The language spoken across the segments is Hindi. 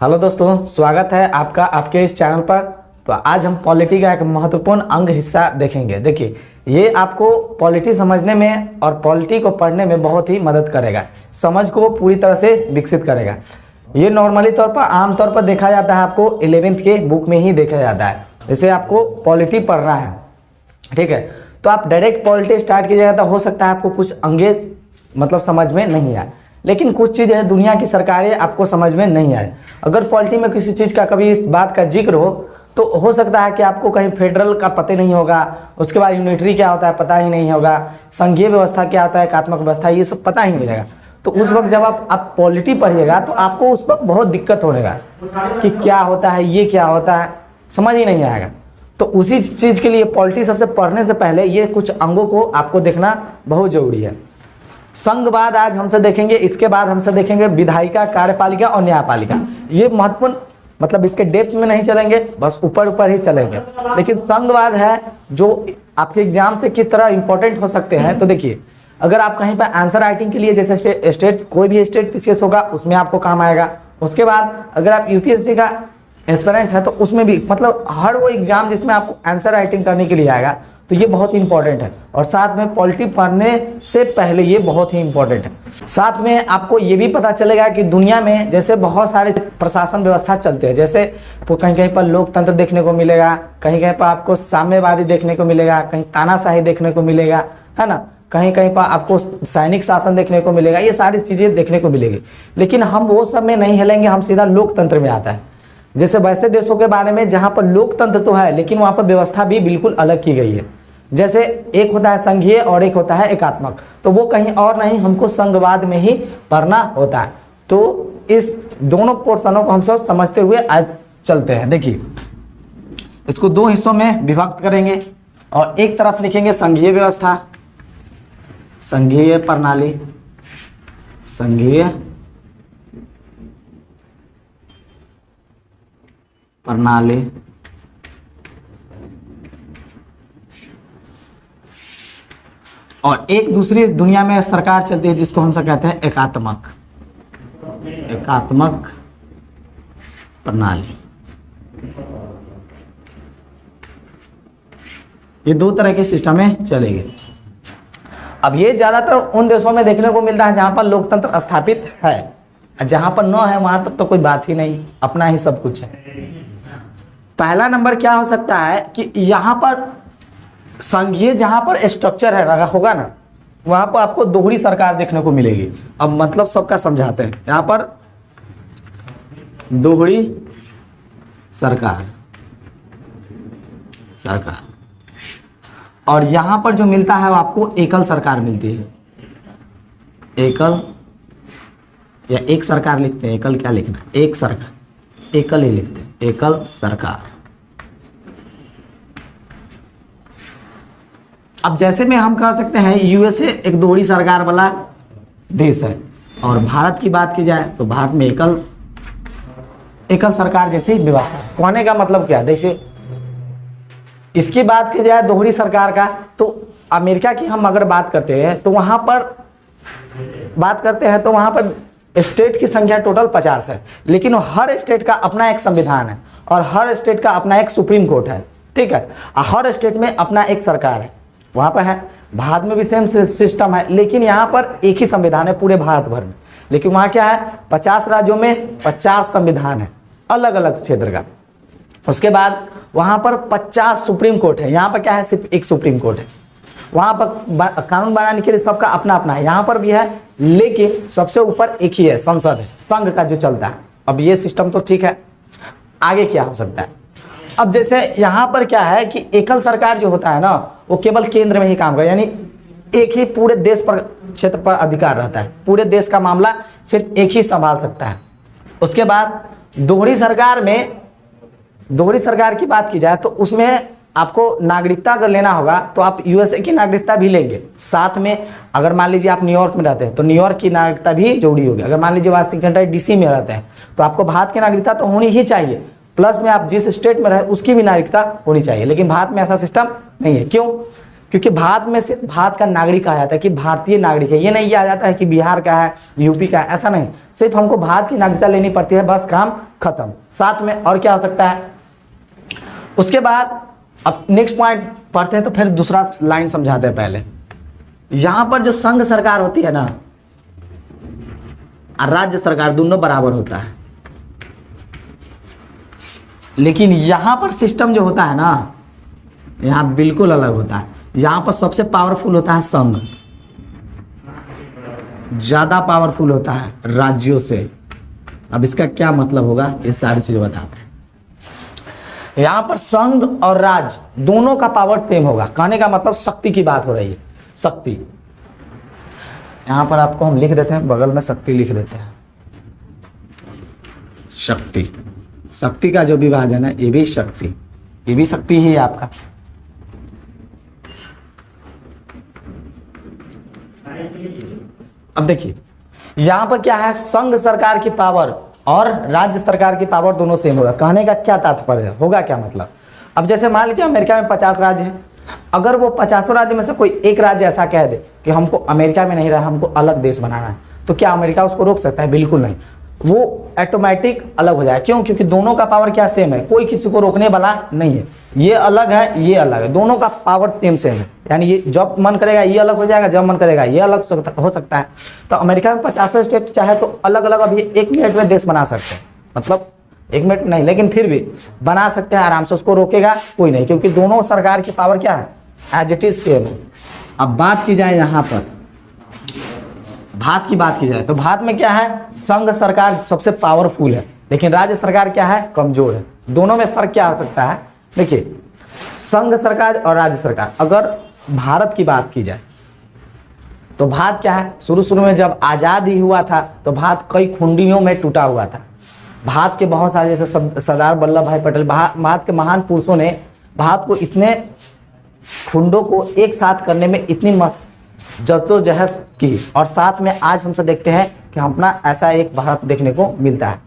हेलो दोस्तों, स्वागत है आपका आपके इस चैनल पर। तो आज हम पॉलिटी का एक महत्वपूर्ण अंग हिस्सा देखेंगे। देखिए, ये आपको पॉलिटी समझने में और पॉलिटी को पढ़ने में बहुत ही मदद करेगा, समझ को पूरी तरह से विकसित करेगा। ये नॉर्मली तौर पर आमतौर पर देखा जाता है, आपको 11वीं के बुक में ही देखा जाता है। जैसे आपको पॉलिटी पढ़ना है, ठीक है, तो आप डायरेक्ट पॉलिटी स्टार्ट कीजिएगा तो हो सकता है आपको कुछ अंगे मतलब समझ में नहीं आए, लेकिन कुछ चीज़ें दुनिया की सरकारें आपको समझ में नहीं आए। अगर पॉलिटी में किसी चीज़ का कभी इस बात का जिक्र हो सकता है कि आपको कहीं फेडरल का पता नहीं होगा, उसके बाद यूनिटरी क्या होता है पता ही नहीं होगा, संघीय व्यवस्था क्या होता है, एकात्मक व्यवस्था, ये सब पता ही नहीं रहेगा। तो उस वक्त जब आप पॉलिटी पढ़िएगा तो आपको उस वक्त बहुत दिक्कत होगा कि क्या होता है, ये क्या होता है, समझ ही नहीं आएगा। तो उसी चीज़ के लिए पॉलिटी सबसे पढ़ने से पहले ये कुछ अंगों को आपको देखना बहुत जरूरी है। संघवाद आज हमसे देखेंगे, इसके बाद हमसे देखेंगे विधायिका, कार्यपालिका और न्यायपालिका। ये महत्वपूर्ण, मतलब इसके डेप्थ में नहीं चलेंगे, बस ऊपर ऊपर ही चलेंगे। लेकिन संघवाद है जो आपके एग्जाम से किस तरह इंपॉर्टेंट हो सकते हैं। तो देखिए, अगर आप कहीं पर आंसर राइटिंग के लिए, जैसे स्टेट कोई भी स्टेट पीसीएस होगा उसमें आपको काम आएगा। उसके बाद अगर आप यूपीएससी का एस्पिरेंट है तो उसमें भी, मतलब हर वो एग्जाम जिसमें आपको आंसर राइटिंग करने के लिए आएगा, तो ये बहुत ही इंपॉर्टेंट है। और साथ में पॉलिटी पढ़ने से पहले ये बहुत ही इंपॉर्टेंट है। साथ में आपको ये भी पता चलेगा कि दुनिया में जैसे बहुत सारे प्रशासन व्यवस्था चलते हैं, जैसे कहीं कहीं पर लोकतंत्र देखने को मिलेगा, कहीं कहीं पर आपको साम्यवादी देखने को मिलेगा, कहीं तानाशाही देखने को मिलेगा, है ना, कहीं कहीं पर आपको सैनिक शासन देखने को मिलेगा। ये सारी चीज़ें देखने को मिलेगी, लेकिन हम वो सब में नहीं हिलेंगे, हम सीधा लोकतंत्र में आता है। जैसे वैसे देशों के बारे में जहाँ पर लोकतंत्र तो है लेकिन वहाँ पर व्यवस्था भी बिल्कुल अलग की गई है। जैसे एक होता है संघीय और एक होता है एकात्मक, तो वो कहीं और नहीं, हमको संघवाद में ही पढ़ना होता है। तो इस दोनों पोर्शनों को हम सब समझते हुए आज चलते हैं। देखिए, इसको दो हिस्सों में विभक्त करेंगे और एक तरफ लिखेंगे संघीय व्यवस्था, संघीय प्रणाली, संघीय प्रणाली, और एक दूसरी दुनिया में सरकार चलती है जिसको हम सब कहते हैं एकात्मक, एकात्मक प्रणाली। ये दो तरह के सिस्टम में चलेगी। अब ये ज्यादातर उन देशों में देखने को मिलता है जहां पर लोकतंत्र स्थापित है, जहां पर न है वहां तब तो कोई बात ही नहीं, अपना ही सब कुछ है। पहला नंबर क्या हो सकता है कि यहाँ पर संघीय, जहाँ पर स्ट्रक्चर है होगा ना, वहाँ पर आपको दोहरी सरकार देखने को मिलेगी। अब मतलब सबका समझाते हैं, यहाँ पर दोहरी सरकार, और यहाँ पर जो मिलता है वो आपको एकल सरकार मिलती है। एकल या एक सरकार लिखते हैं, एकल क्या लिखना, एक सरकार, एकल ही लिखते हैं, एकल सरकार। अब जैसे में हम कह सकते हैं यूएसए एक दोहरी सरकार वाला देश है, और भारत की बात की जाए तो भारत में एकल सरकार जैसी व्यवस्था। कहने का मतलब क्या, जैसे इसकी बात की जाए दोहरी सरकार का, तो अमेरिका की हम अगर बात करते हैं तो वहां पर स्टेट की संख्या टोटल 50 है, लेकिन हर स्टेट का अपना एक संविधान है और हर स्टेट का अपना एक सुप्रीम कोर्ट है, ठीक है, हर स्टेट में अपना एक सरकार है। वहाँ पर है, भारत में भी सेम सिस्टम है, लेकिन यहाँ पर एक ही संविधान है पूरे भारत भर में। लेकिन वहाँ क्या है, 50 राज्यों में 50 संविधान है अलग अलग क्षेत्र का। उसके बाद वहाँ पर 50 सुप्रीम कोर्ट है, यहाँ पर क्या है, सिर्फ एक सुप्रीम कोर्ट है। वहाँ पर कानून बनाने के लिए सबका अपना अपना है, यहाँ पर भी है, लेकिन सबसे ऊपर एक ही है, संसद है, संघ का जो चलता है। अब ये सिस्टम तो ठीक है, आगे क्या हो सकता है। अब जैसे यहाँ पर क्या है कि एकल सरकार जो होता है ना, वो केवल केंद्र में ही काम करे, यानी एक ही पूरे देश पर, क्षेत्र पर अधिकार रहता है, पूरे देश का मामला सिर्फ एक ही संभाल सकता है। उसके बाद दोहरी सरकार की बात की जाए तो उसमें आपको नागरिकता अगर लेना होगा तो आप यूएसए की नागरिकता भी लेंगे, साथ में अगर मान लीजिए आप न्यूयॉर्क में रहते हैं तो न्यूयॉर्क की नागरिकता भी जरूरी होगी। अगर मान लीजिए वाशिंगटन डीसी में रहते हैं तो आपको भारत की नागरिकता तो होनी ही चाहिए, प्लस में आप जिस स्टेट में रहे उसकी भी नागरिकता होनी चाहिए। लेकिन भारत में ऐसा सिस्टम नहीं है। क्यों? क्योंकि भारत में सिर्फ भारत का नागरिक कहा जाता है कि भारतीय नागरिक है, ये नहीं किया जाता है कि बिहार का है, यूपी का है, ऐसा नहीं। सिर्फ हमको भारत की नागरिकता लेनी पड़ती है, बस काम खत्म। साथ में और क्या हो सकता है, उसके बाद अब नेक्स्ट पॉइंट पढ़ते हैं तो फिर दूसरा लाइन समझाते हैं। पहले यहां पर जो संघ सरकार होती है ना और राज्य सरकार, दोनों बराबर होता है, लेकिन यहां पर सिस्टम जो होता है ना, यहां बिल्कुल अलग होता है। यहां पर सबसे पावरफुल होता है संघ, ज्यादा पावरफुल होता है राज्यों से। अब इसका क्या मतलब होगा, ये सारी चीजें बताते हैं। यहां पर संघ और राज्य दोनों का पावर सेम होगा। कहने का मतलब शक्ति की बात हो रही है, शक्ति। यहां पर आपको हम लिख देते हैं, बगल में शक्ति लिख देते हैं। शक्ति, शक्ति का जो विभाजन है ये भी शक्ति, ये भी शक्ति ही है आपका। अब देखिए यहां पर क्या है, संघ सरकार की पावर और राज्य सरकार की पावर दोनों सेम होगा। कहने का क्या तात्पर्य है, होगा क्या मतलब, अब जैसे मान लीजिए अमेरिका में 50 राज्य हैं, अगर वो 50 राज्य में से कोई एक राज्य ऐसा कह दे कि हमको अमेरिका में नहीं रहा, हमको अलग देश बनाना है, तो क्या अमेरिका उसको रोक सकता है? बिल्कुल नहीं, वो ऑटोमेटिक अलग हो जाए। क्यों? क्योंकि दोनों का पावर क्या सेम है, कोई किसी को रोकने वाला नहीं है। ये अलग है, ये अलग है, दोनों का पावर सेम सेम है। यानी ये जब मन करेगा ये अलग हो जाएगा, जब मन करेगा ये अलग हो सकता है। तो अमेरिका में 50 स्टेट चाहे तो अलग अलग अभी 1 मिनट में देश बना सकते हैं, मतलब 1 मिनट नहीं, लेकिन फिर भी बना सकते हैं आराम से, उसको रोकेगा कोई नहीं, क्योंकि दोनों सरकार की पावर क्या है, एज इट इज सेम है। अब बात की जाए यहाँ पर भारत की बात की जाए तो भारत में क्या है, संघ सरकार सबसे पावरफुल है, लेकिन राज्य सरकार क्या है, कमजोर है। दोनों में फर्क क्या हो सकता है, देखिए संघ सरकार और राज्य सरकार। अगर भारत की बात की जाए तो भारत क्या है, शुरू शुरू में जब आज़ाद ही हुआ था तो भारत कई खुंडियों में टूटा हुआ था। भारत के बहुत सारे जैसे सरदार वल्लभ भाई पटेल, भारत के महान पुरुषों ने भारत को इतने खुंडों को एक साथ करने में इतनी मस्त जद्दोजहद की, और साथ में आज हमसे देखते हैं कि हम अपना ऐसा एक भारत देखने को मिलता है।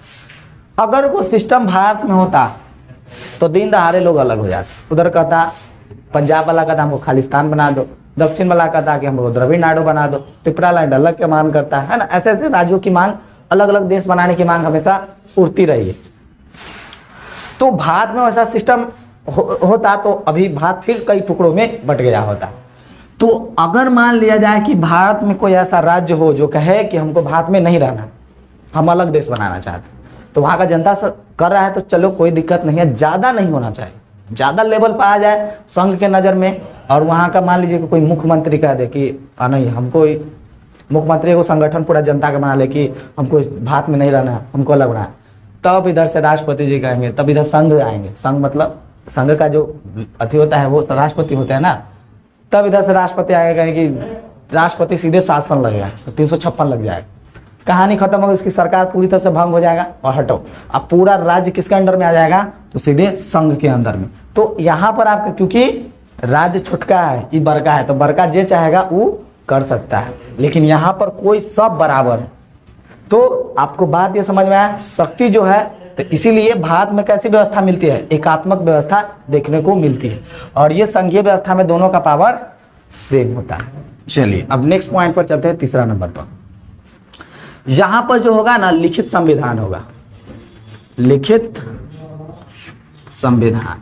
अगर वो सिस्टम भारत में होता तो दिन दहाड़े लोग अलग हो जाते। उधर कहता, पंजाब वाला कहता हमको खालिस्तान बना दो, दक्षिण वाला कहता कि हमको द्रविड़ नाडु बना दो, त्रिपुरा लैंड अलग की मांग करता है ना। ऐसे ऐसे राज्यों की मांग, अलग अलग देश बनाने की मांग हमेशा उठती रही है। तो भारत में वैसा सिस्टम होता तो अभी भारत फिर कई टुकड़ों में बट गया होता। तो अगर मान लिया जाए कि भारत में कोई ऐसा राज्य हो जो कहे कि हमको भारत में नहीं रहना, हम अलग देश बनाना चाहते, तो वहाँ का जनता कर रहा है तो चलो कोई दिक्कत नहीं है, ज़्यादा नहीं होना चाहिए, ज़्यादा लेवल पर आ जाए संघ के नज़र में। और वहाँ का मान लीजिए कि कोई मुख्यमंत्री कह दे कि नहीं, हमको मुख्यमंत्री को संगठन पूरा जनता का बना ले कि हमको भारत में नहीं रहना, हमको अलग बनाना, तब इधर से राष्ट्रपति जी कहेंगे, तब इधर संघ आएंगे। संघ मतलब संघ का जो अति होता है वो राष्ट्रपति होता है ना, तब इधर से राष्ट्रपति आएगा, कहेंगे कि राष्ट्रपति सीधे शासन लगेगा, 356 लग जाएगा, कहानी खत्म होगी, इसकी सरकार पूरी तरह से भंग हो जाएगा और हटो। अब पूरा राज्य किसके अंडर में आ जाएगा, तो सीधे संघ के अंदर में। तो यहाँ पर आपका क्योंकि राज्य छुटका है, ये बड़का है, तो बड़का जे चाहेगा वो कर सकता है, लेकिन यहाँ पर कोई सब बराबर है। तो आपको बात ये समझ में आया, शक्ति जो है, तो इसीलिए भारत में कैसी व्यवस्था मिलती है, एकात्मक व्यवस्था देखने को मिलती है, और ये संघीय व्यवस्था में दोनों का पावर सेम होता है। चलिए अब नेक्स्ट पॉइंट पर चलते हैं, तीसरा नंबर पर। यहां पर जो होगा ना, लिखित संविधान होगा, लिखित संविधान,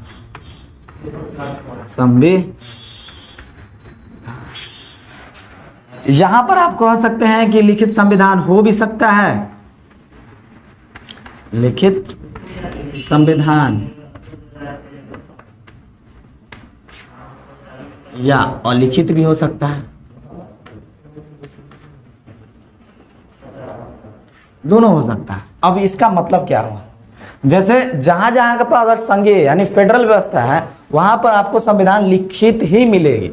यहां पर आप कह सकते हैं कि लिखित संविधान हो भी सकता है, लिखित संविधान या अलिखित भी हो सकता है, दोनों हो सकता है। अब इसका मतलब क्या हुआ, जैसे जहां जहां पर अगर संघीय यानी फेडरल व्यवस्था है वहां पर आपको संविधान लिखित ही मिलेगी,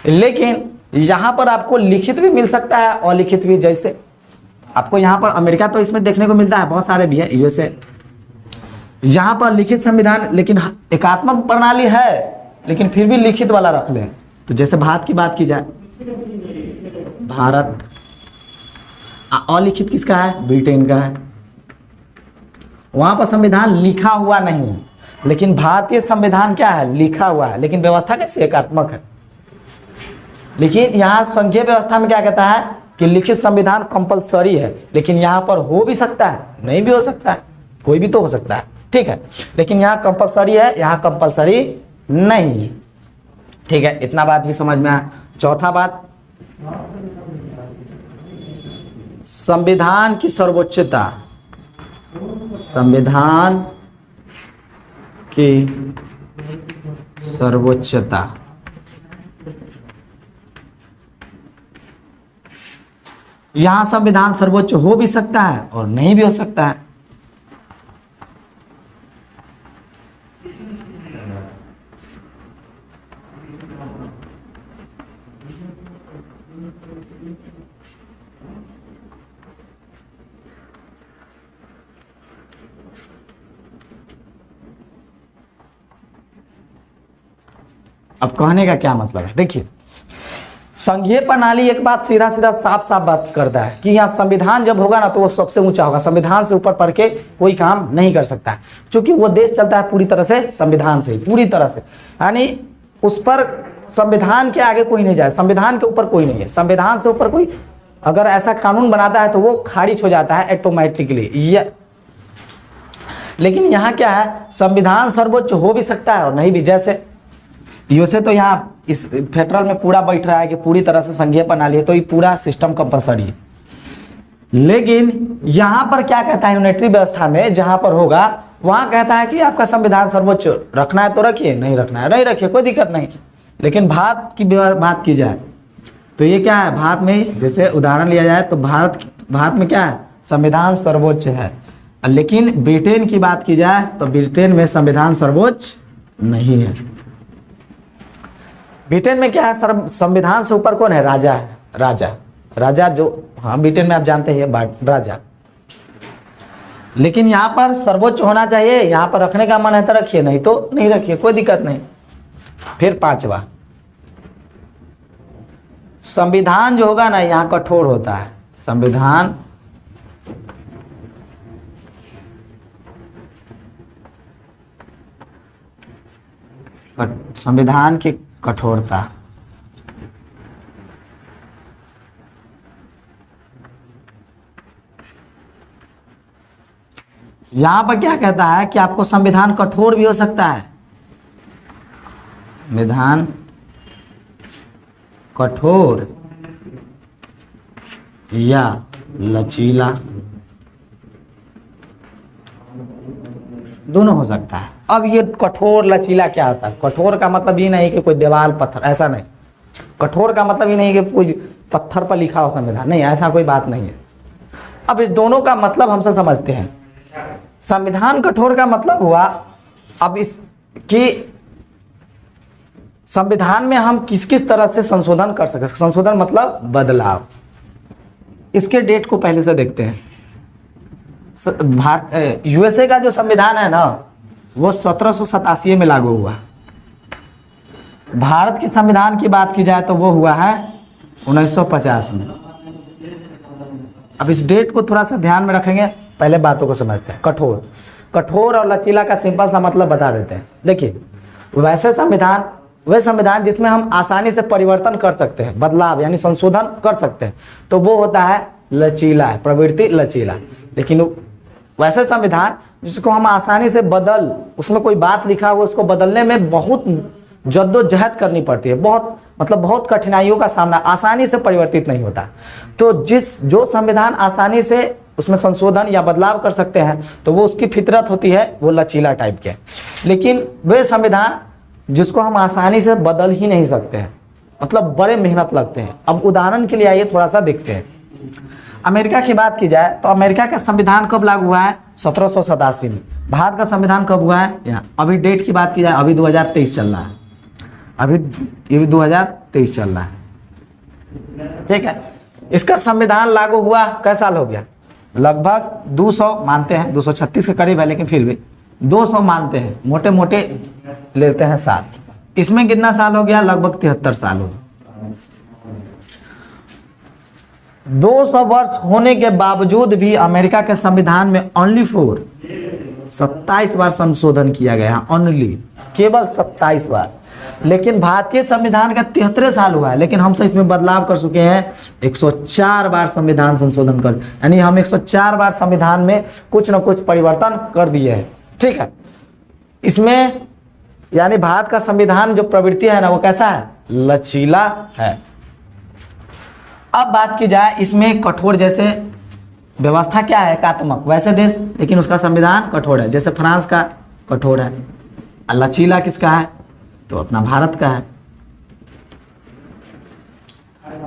लेकिन यहां पर आपको लिखित भी मिल सकता है अलिखित भी। जैसे आपको यहाँ पर अमेरिका तो इसमें देखने को मिलता है, बहुत सारे भी है, यूएसए, यहाँ पर लिखित संविधान लेकिन एकात्मक प्रणाली है, लेकिन फिर भी लिखित वाला रख लें। तो जैसे भारत की बात की जाए, भारत, अलिखित किसका है, ब्रिटेन का है, वहां पर संविधान लिखा हुआ नहीं है, लेकिन भारतीय संविधान क्या है, लिखा हुआ है, लेकिन व्यवस्था कैसे एकात्मक है। लेकिन यहाँ संघीय व्यवस्था में क्या कहता है कि लिखित संविधान कंपलसरी है, लेकिन यहाँ पर हो भी सकता है, नहीं भी हो सकता है, कोई भी तो हो सकता है, ठीक है। लेकिन यहाँ कंपलसरी है, यहाँ कंपलसरी नहीं है, ठीक है। इतना बात भी समझ में आया। चौथा बात, संविधान की सर्वोच्चता, संविधान की सर्वोच्चता। यहां संविधान सर्वोच्च हो भी सकता है और नहीं भी हो सकता है। अब कहने का क्या मतलब है, देखिए संघीय प्रणाली एक बात सीधा सीधा साफ साफ बात करता है कि यहाँ संविधान जब होगा ना तो वो सबसे ऊंचा होगा, संविधान से ऊपर पढ़ के कोई काम नहीं कर सकता है, क्योंकि वो देश चलता है पूरी तरह से संविधान से, पूरी तरह से, यानी उस पर संविधान के आगे कोई नहीं जाए, संविधान के ऊपर कोई नहीं है। संविधान से ऊपर कोई अगर ऐसा कानून बनाता है तो वो खारिज हो जाता है ऑटोमेटिकली। लेकिन यहाँ क्या है, संविधान सर्वोच्च हो भी सकता है और नहीं भी। जैसे यूएसए तो यहाँ इस फेडरल में पूरा बैठ रहा है कि पूरी तरह से संघीय प्रणाली है, तो ये पूरा सिस्टम कंपलसरी है। लेकिन यहाँ पर क्या कहता है, यूनिटरी व्यवस्था में जहाँ पर होगा वहाँ कहता है कि आपका संविधान सर्वोच्च रखना है तो रखिए, नहीं रखना है नहीं रखिए, कोई दिक्कत नहीं। लेकिन भारत की बात की जाए तो ये क्या है, भारत में जैसे उदाहरण लिया जाए तो भारत में क्या है, संविधान सर्वोच्च है। लेकिन ब्रिटेन की बात की जाए तो ब्रिटेन में संविधान सर्वोच्च नहीं है। ब्रिटेन में क्या है, संविधान से ऊपर कौन है, राजा है, राजा जो, हाँ ब्रिटेन में आप जानते हैं राजा। लेकिन यहाँ पर सर्वोच्च होना चाहिए, यहाँ पर रखने का मन है तो रखिए, नहीं तो नहीं रखिए, कोई दिक्कत नहीं। फिर पांचवा, संविधान जो होगा ना यहाँ कठोर होता है, संविधान की कठोरता। यहां पर क्या कहता है कि आपको संविधान कठोर भी हो सकता है, संविधान कठोर या लचीला, दोनों हो सकता है। अब ये कठोर लचीला क्या होता है, कठोर का मतलब ये नहीं कि कोई दीवार पत्थर, ऐसा नहीं। कठोर का मतलब ये नहीं कि कोई पत्थर पर लिखा हो संविधान, नहीं, ऐसा कोई बात नहीं है। अब इस दोनों का मतलब हमसे समझते हैं। संविधान कठोर का मतलब हुआ अब इस कि संविधान में हम किस किस तरह से संशोधन कर सकते हैं। संशोधन मतलब बदलाव। इसके डेट को पहले से देखते हैं। भारत यूएसए का जो संविधान है ना वो 1787 में लागू हुआ। भारत के संविधान की बात की जाए तो वो हुआ है 1950 में। अब इस डेट को थोड़ा सा ध्यान में रखेंगे, पहले बातों को समझते हैं। कठोर और लचीला का सिंपल सा मतलब बता देते हैं। देखिए वह संविधान जिसमें हम आसानी से परिवर्तन कर सकते हैं, बदलाव यानी संशोधन कर सकते हैं, तो वो होता है लचीला, है प्रवृत्ति लचीला। लेकिन वैसे संविधान जिसको हम आसानी से उसमें कोई बात लिखा हुआ उसको बदलने में बहुत जद्दोजहद करनी पड़ती है, बहुत कठिनाइयों का सामना, आसानी से परिवर्तित नहीं होता। तो जो संविधान आसानी से उसमें संशोधन या बदलाव कर सकते हैं तो वो उसकी फितरत होती है, वो लचीला टाइप के। लेकिन वे संविधान जिसको हम आसानी से बदल ही नहीं सकते हैं, मतलब बड़े मेहनत लगते हैं। अब उदाहरण के लिए आइए थोड़ा सा देखते हैं। अमेरिका की बात की जाए तो अमेरिका का संविधान कब लागू हुआ है, 1787 में। भारत का संविधान कब हुआ है, यहाँ अभी डेट की बात की जाए, अभी 2023 चल रहा है, अभी ये भी 2023 चल रहा है, ठीक है। इसका संविधान लागू हुआ कई साल हो गया, लगभग 200 मानते हैं, 236 के करीब है, लेकिन फिर भी 200 मानते हैं, मोटे मोटे लेते हैं साल। इसमें कितना साल हो गया, लगभग 73 साल हो गया। 200 वर्ष होने के बावजूद भी अमेरिका के संविधान में ओनली 27 बार संशोधन किया गया, ओनली केवल 27 बार। लेकिन भारतीय संविधान का 73 साल हुआ है, लेकिन हमसे इसमें बदलाव कर चुके हैं 104 बार संविधान संशोधन कर, यानी हम 104 बार संविधान में कुछ न कुछ परिवर्तन कर दिए हैं। ठीक है, इसमें यानी भारत का संविधान जो प्रवृत्ति है ना वो कैसा है, लचीला है। अब बात की जाए इसमें कठोर, जैसे व्यवस्था क्या है, एकात्मक वैसे देश, लेकिन उसका संविधान कठोर है, जैसे फ्रांस का कठोर है। लचीला किसका है, तो अपना भारत का है।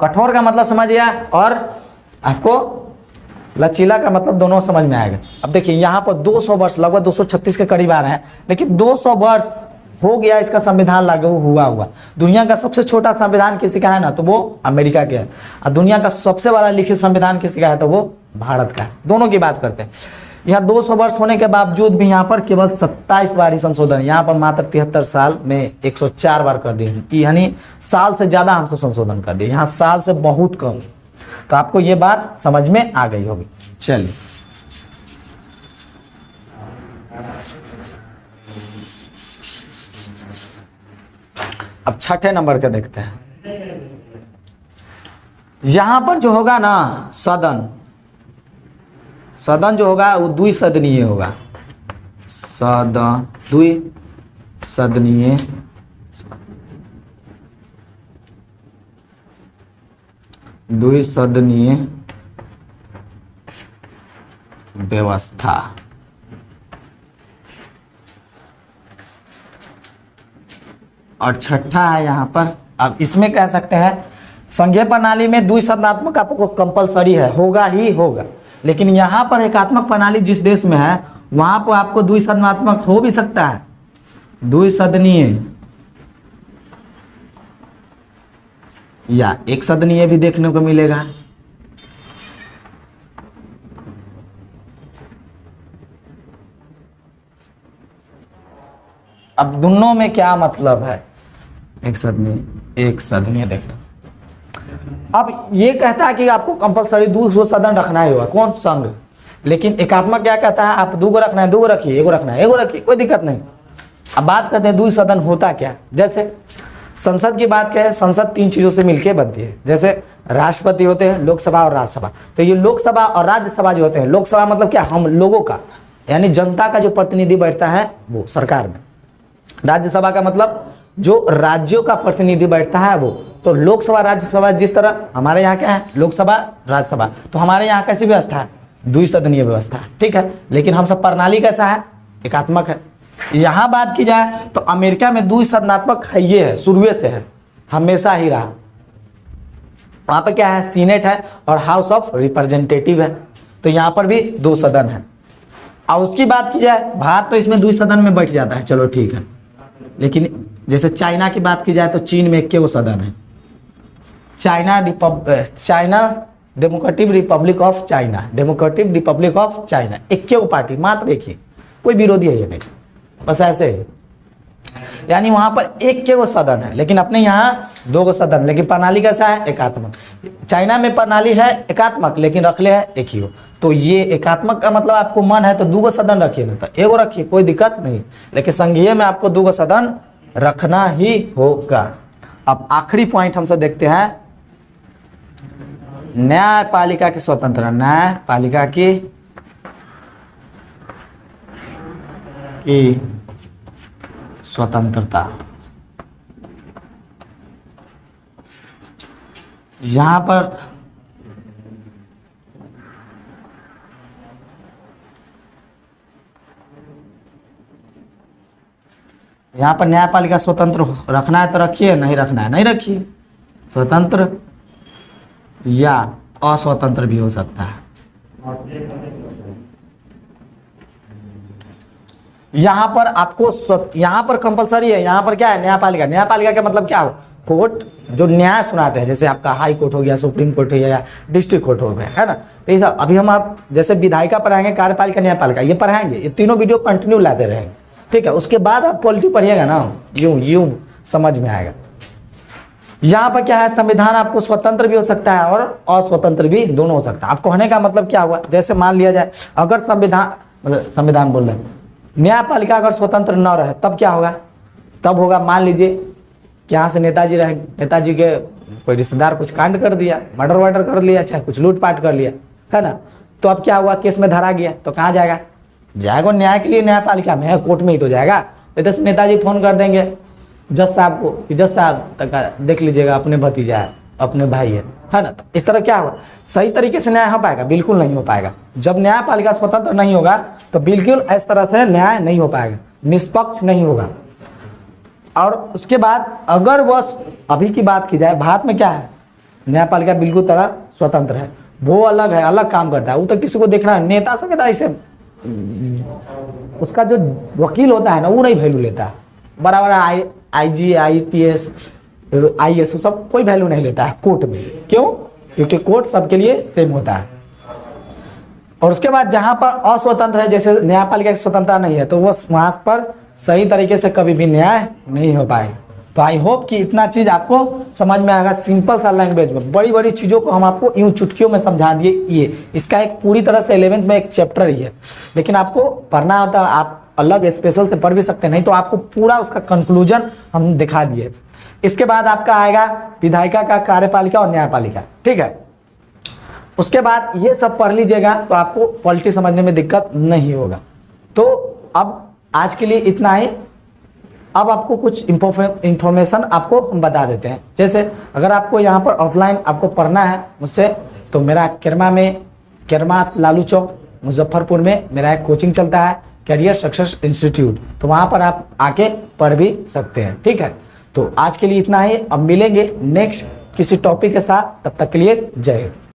कठोर का मतलब समझ गया, और आपको लचीला का मतलब दोनों समझ में आएगा। अब देखिए यहाँ पर 200 वर्ष, लगभग 236 के करीब आ रहे हैं, लेकिन 200 वर्ष हो गया इसका संविधान लागू हुआ। दुनिया का सबसे छोटा संविधान किसी का है ना, तो वो अमेरिका के है, और दुनिया का सबसे बड़ा लिखित संविधान किसी का है, तो वो भारत का है। दोनों की बात करते हैं। यहाँ 200 वर्ष होने के बावजूद भी यहाँ पर केवल 27 बार ही संशोधन, यहाँ पर मात्र 73 साल में 104 बार कर दिए, यानी साल से ज़्यादा हमसे संशोधन कर दिए, यहाँ साल से बहुत कम। तो आपको ये बात समझ में आ गई होगी। चलिए अब छठे नंबर के देखते हैं। यहां पर जो होगा ना सदन जो होगा वो द्विसदनीय होगा, सदन द्विसदनीय व्यवस्था। और छठा है यहाँ पर, अब इसमें कह सकते हैं संघीय प्रणाली में द्विसदनात्मक आपको कंपलसरी है, होगा ही होगा, लेकिन यहाँ पर एकात्मक प्रणाली जिस देश में है वहाँ पर आपको द्विसदनात्मक हो भी सकता है, द्विसदनीय या एक सदनीय भी देखने को मिलेगा। अब दोनों में क्या मतलब है, एक सदनीय देखना। अब ये कहता है कि आपको कंपलसरी 200 सदन रखना ही होगा, कौन संघ, लेकिन एकात्मक क्या कहता है, आप 2 रखना है 2 रखिए, 1 रखना है 1 रखिए, कोई दिक्कत नहीं। अब बात करते हैं द्विसदन होता क्या। जैसे संसद की बात करें, संसद 3 चीजों से मिलकर बनती है, जैसे राष्ट्रपति होते हैं, लोकसभा और राज्यसभा। तो ये लोकसभा और राज्यसभा जो होते हैं, लोकसभा मतलब क्या, हम लोगों का यानी जनता का जो प्रतिनिधि बैठता है वो सरकार में। राज्यसभा का मतलब जो राज्यों का प्रतिनिधि बैठता है वो। तो लोकसभा राज्यसभा जिस तरह हमारे यहाँ क्या है, लोकसभा राज्यसभा, तो हमारे यहाँ कैसी व्यवस्था है, द्विसदनीय व्यवस्था, ठीक है। लेकिन हम सब प्रणाली कैसा है, एकात्मक है। यहाँ बात की जाए तो अमेरिका में द्विसदनात्मक है, ये है शुरू से है, हमेशा ही रहा। वहाँ पर क्या है, सीनेट है और हाउस ऑफ रिप्रेजेंटेटिव है, तो यहाँ पर भी 2 सदन है। और उसकी बात की जाए, भारत तो इसमें द्विसदन में बैठ जाता है, चलो ठीक है। लेकिन जैसे चाइना की बात की जाए तो चीन में 1 सदन है, China democratic Republic of China, 1 party मात्र, देखिए कोई विरोधी है ये नहीं, बस ऐसे ही। यानी वहां पर 1 सदन है, लेकिन अपने यहाँ 2 सदन, लेकिन प्रणाली कैसा है, एकात्मक। चाइना में प्रणाली है एकात्मक, लेकिन रखले है 1 ही। तो ये एकात्मक का मतलब आपको मन है तो 2 सदन रखिए, ना तो 1 रखिए, कोई दिक्कत नहीं। लेकिन संघीय में आपको 2 सदन रखना ही होगा। अब आखिरी पॉइंट हमसे देखते हैं, न्यायपालिका की स्वतंत्रता, न्यायपालिका की स्वतंत्रता। यहां पर न्यायपालिका स्वतंत्र रखना है तो रखिए, नहीं रखना है नहीं रखिए। स्वतंत्र या अस्वतंत्र भी हो सकता है। यहाँ पर आपको यहाँ पर कंपलसरी है, यहाँ पर क्या है, न्यायपालिका। न्यायपालिका का मतलब क्या हो, कोर्ट जो न्याय सुनाते हैं, जैसे आपका हाई कोर्ट हो गया, सुप्रीम कोर्ट हो गया या डिस्ट्रिक्ट कोर्ट हो गया, है ना। तो ये सब अभी हम आप जैसे विधायिका पढ़ाएंगे, कार्यपालिका, न्यायपालिका, ये पढ़ाएंगे, ये तीनों वीडियो कंटिन्यू लाते रहेंगे, ठीक है। उसके बाद आप पॉलिटी पढ़िएगा ना, यूं समझ में आएगा। यहाँ पर क्या है, संविधान आपको स्वतंत्र भी हो सकता है और अस्वतंत्र भी, दोनों हो सकता है। आपको कहने का मतलब क्या हुआ, जैसे मान लिया जाए अगर संविधान बोल रहे हैं, न्यायपालिका अगर स्वतंत्र न रहे तब क्या होगा, तब होगा मान लीजिए कि यहाँ से नेताजी रहे, नेताजी के कोई रिश्तेदार कुछ कांड कर दिया, मर्डर वर्डर कर लिया, चाहे कुछ लूटपाट कर लिया, है ना, तो अब क्या हुआ, केस में धरा गया, तो कहाँ जाएगा, जाएगा न्याय के लिए न्यायपालिका में, कोर्ट में ही तो जाएगा। इधर से नेताजी फोन कर देंगे जज साहब को कि जज साहब तक देख लीजिएगा, अपने भतीजा है, अपने भाई है ना। तो इस तरह क्या होगा, सही तरीके से न्याय हो पाएगा, बिल्कुल नहीं हो पाएगा। जब न्यायपालिका स्वतंत्र नहीं होगा तो बिल्कुल इस तरह से न्याय नहीं हो पाएगा, निष्पक्ष नहीं होगा। और उसके बाद अगर वह अभी की बात की जाए, भारत में क्या है, न्यायपालिका बिल्कुल तरह स्वतंत्र है, वो अलग है, अलग काम करता है, वो तो किसी को देखना है, नेता से कहता है इसे, उसका जो वकील होता है ना वो नहीं वैल्यू लेता है, बराबर IG IPS IAS सब कोई वैल्यू नहीं लेता है कोर्ट में। क्यों? क्योंकि कोर्ट सबके लिए सेम होता है। और उसके बाद जहां पर अस्वतंत्र है, जैसे न्यायपालिका की स्वतंत्रता नहीं है, तो वो वहां पर सही तरीके से कभी भी न्याय नहीं हो पाएगा। तो आई होप कि इतना चीज़ आपको समझ में आएगा, सिंपल सा लैंग्वेज में। बड़ी बड़ी चीज़ों को हम आपको यूँ चुटकियों में समझा दिए। ये इसका एक पूरी तरह से 11th में एक चैप्टर ही है, लेकिन आपको पढ़ना होता है, आप अलग स्पेशल से पढ़ भी सकते हैं, नहीं तो आपको पूरा उसका कंक्लूजन हम दिखा दिए। इसके बाद आपका आएगा विधायिका का, कार्यपालिका और न्यायपालिका, ठीक है। उसके बाद ये सब पढ़ लीजिएगा तो आपको पॉलिटी समझने में दिक्कत नहीं होगा। तो अब आज के लिए इतना ही। अब आपको कुछ इंफॉर्मेशन आपको हम बता देते हैं। जैसे अगर आपको यहाँ पर ऑफलाइन आपको पढ़ना है मुझसे, तो मेरा केरमा लालू चौक मुजफ्फरपुर में मेरा एक कोचिंग चलता है, करियर सक्सेस इंस्टीट्यूट, तो वहाँ पर आप आके पढ़ भी सकते हैं, ठीक है। तो आज के लिए इतना ही, अब मिलेंगे नेक्स्ट किसी टॉपिक के साथ, तब तक के लिए जय हिंद।